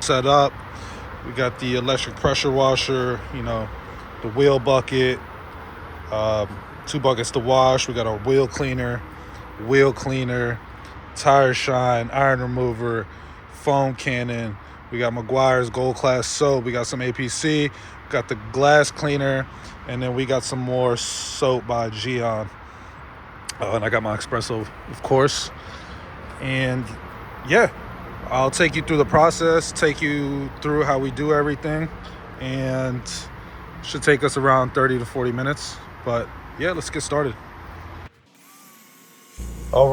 set up. We got the electric pressure washer, the wheel bucket, um, 2 buckets to wash. We got our wheel cleaner, tire shine, iron remover, foam cannon. We got McGuire's Gold Class soap. We got some APC. We got the glass cleaner, and then we got some more soap by Gion. And I got my espresso, of course. And yeah, I'll take you through the process, take you through how we do everything, and should take us around 30 to 40 minutes. But yeah, let's get started. All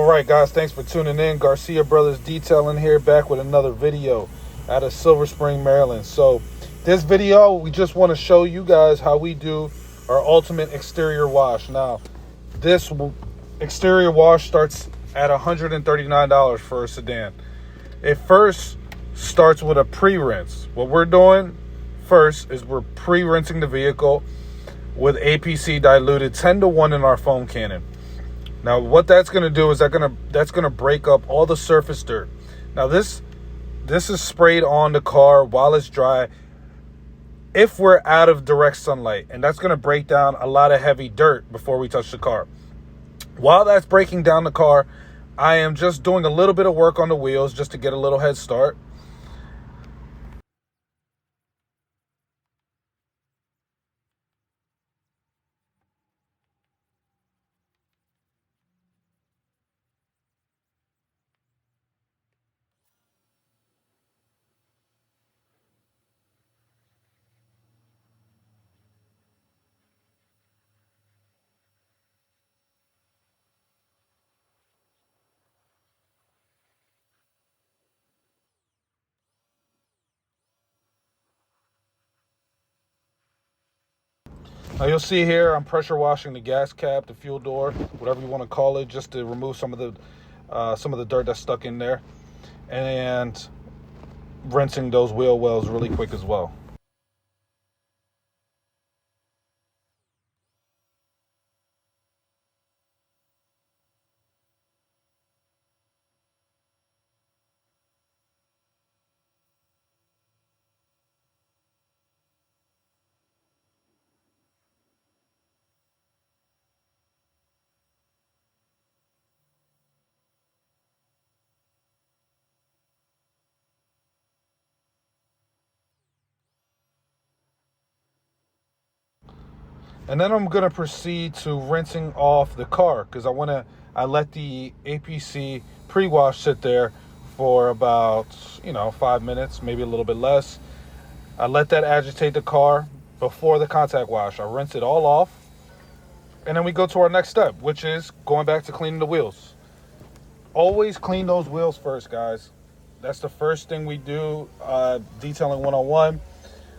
right, guys. Thanks for tuning in. Garcia Brothers Detailing here, back with another video out of Silver Spring, Maryland. So, this video, we just want to show you guys how we do our ultimate exterior wash. Now, this exterior wash starts at $139 for a sedan. It first starts with a pre-rinse. What we're doing first is we're pre-rinsing the vehicle with APC diluted 10-to-1 in our foam cannon. Now, what that's going to do is that's going to break up all the surface dirt. Now, this is sprayed on the car while it's dry if we're out of direct sunlight, and that's going to break down a lot of heavy dirt before we touch the car. While that's breaking down the car, I am just doing a little bit of work on the wheels just to get a little head start. Now you'll see here I'm pressure washing the gas cap, the fuel door, whatever you want to call it, just to remove some of the dirt that's stuck in there, and rinsing those wheel wells really quick as well. And then I'm gonna proceed to rinsing off the car because I let the APC pre-wash sit there for about 5 minutes, maybe a little bit less. I let that agitate the car before the contact wash. I rinse it all off, and then we go to our next step, which is going back to cleaning the wheels. Always clean those wheels first, guys. That's the first thing we do, detailing 101.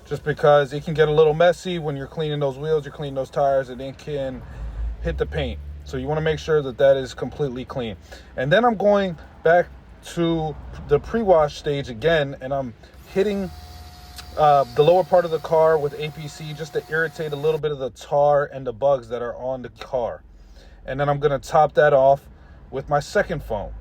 Just because it can get a little messy when you're cleaning those wheels, you're cleaning those tires, and it can hit the paint. So you want to make sure that that is completely clean. And then I'm going back to the pre-wash stage again, and I'm hitting the lower part of the car with APC just to irritate a little bit of the tar and the bugs that are on the car. And then I'm going to top that off with my second foam.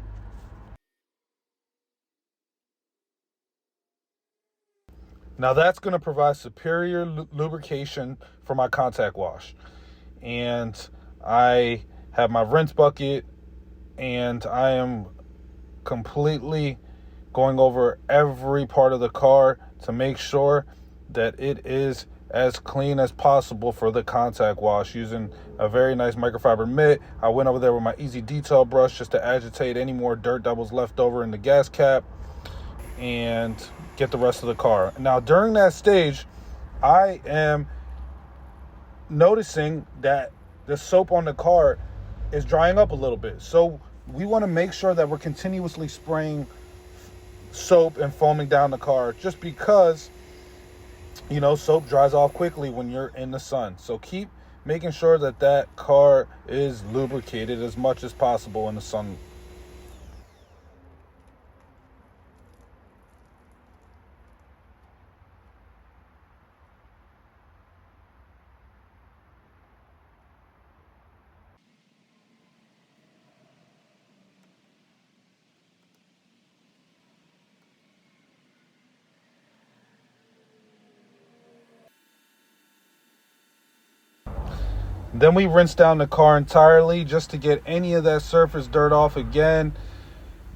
Now that's going to provide superior lubrication for my contact wash. And I have my rinse bucket, and I am completely going over every part of the car to make sure that it is as clean as possible for the contact wash using a very nice microfiber mitt. I went over there with my easy detail brush just to agitate any more dirt that was left over in the gas cap and get the rest of the car. Now, during that stage, I am noticing that the soap on the car is drying up a little bit. So we want to make sure that we're continuously spraying soap and foaming down the car, just because soap dries off quickly when you're in the sun. So keep making sure that that car is lubricated as much as possible in the sun. Then we rinse down the car entirely just to get any of that surface dirt off again.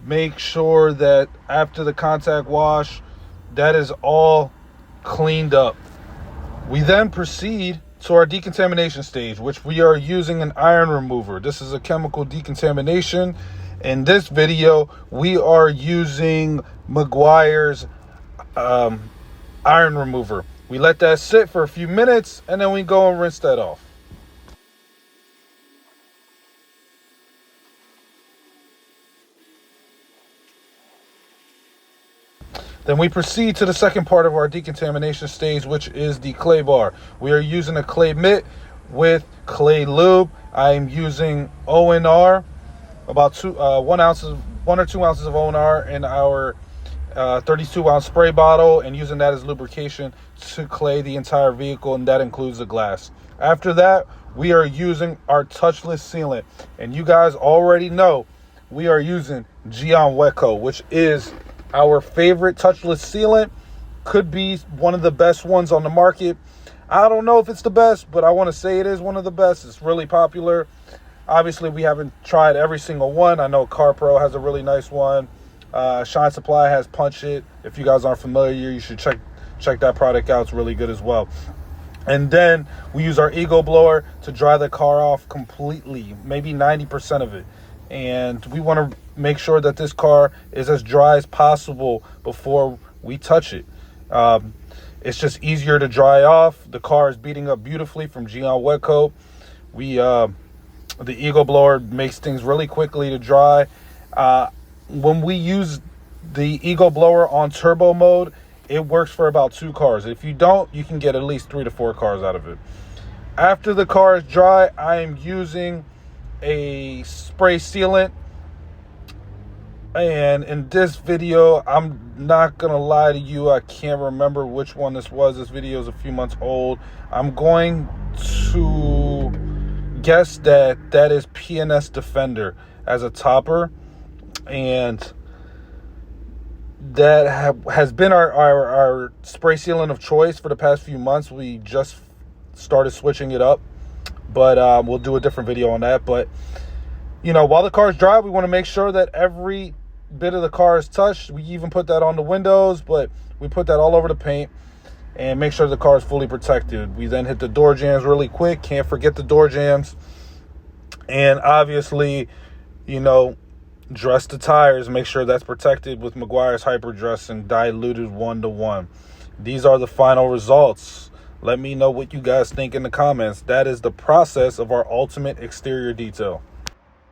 Make sure that after the contact wash, that is all cleaned up. We then proceed to our decontamination stage, which we are using an iron remover. This is a chemical decontamination. In this video, we are using Meguiar's iron remover. We let that sit for a few minutes and then we go and rinse that off. Then we proceed to the second part of our decontamination stage, which is the clay bar. We are using a clay mitt with clay lube. I am using ONR, about 1 or 2 ounces of ONR in our 32-ounce spray bottle, and using that as lubrication to clay the entire vehicle, and that includes the glass. After that, we are using our touchless sealant, and you guys already know we are using Sealant Wet Coat, which is our favorite touchless sealant. Could be one of the best ones on the market. I don't know if it's the best, but I want to say it is one of the best. It's really popular. Obviously, we haven't tried every single one. I know CarPro has a really nice one. Shine Supply has Punch It. If you guys aren't familiar, you should check that product out. It's really good as well. And then we use our Ego blower to dry the car off completely, maybe 90% of it. And we want to make sure that this car is as dry as possible before we touch it. It's just easier to dry off. The car is beating up beautifully from Sealant Wet Coat. The Ego blower makes things really quickly to dry. When we use the Ego blower on turbo mode, it works for about 2 cars. If you don't, you can get at least 3 to 4 cars out of it. After the car is dry, I am using a spray sealant. And in this video, I'm not gonna lie to you, I can't remember which one this was. This video is a few months old. I'm going to guess that is PNS Defender as a topper, and that has been our spray sealant of choice for the past few months. We just started switching it up, but we'll do a different video on that. But you know, while the car is dry, we want to make sure that every bit of the car is touched. We even put that on the windows, but we put that all over the paint and make sure the car is fully protected. We then hit the door jams really quick. Can't forget the door jams. And obviously, you know, dress the tires. Make sure that's protected with Meguiar's Hyper Dressing, diluted 1-to-1. These are the final results. Let me know what you guys think in the comments. That is the process of our ultimate exterior detail.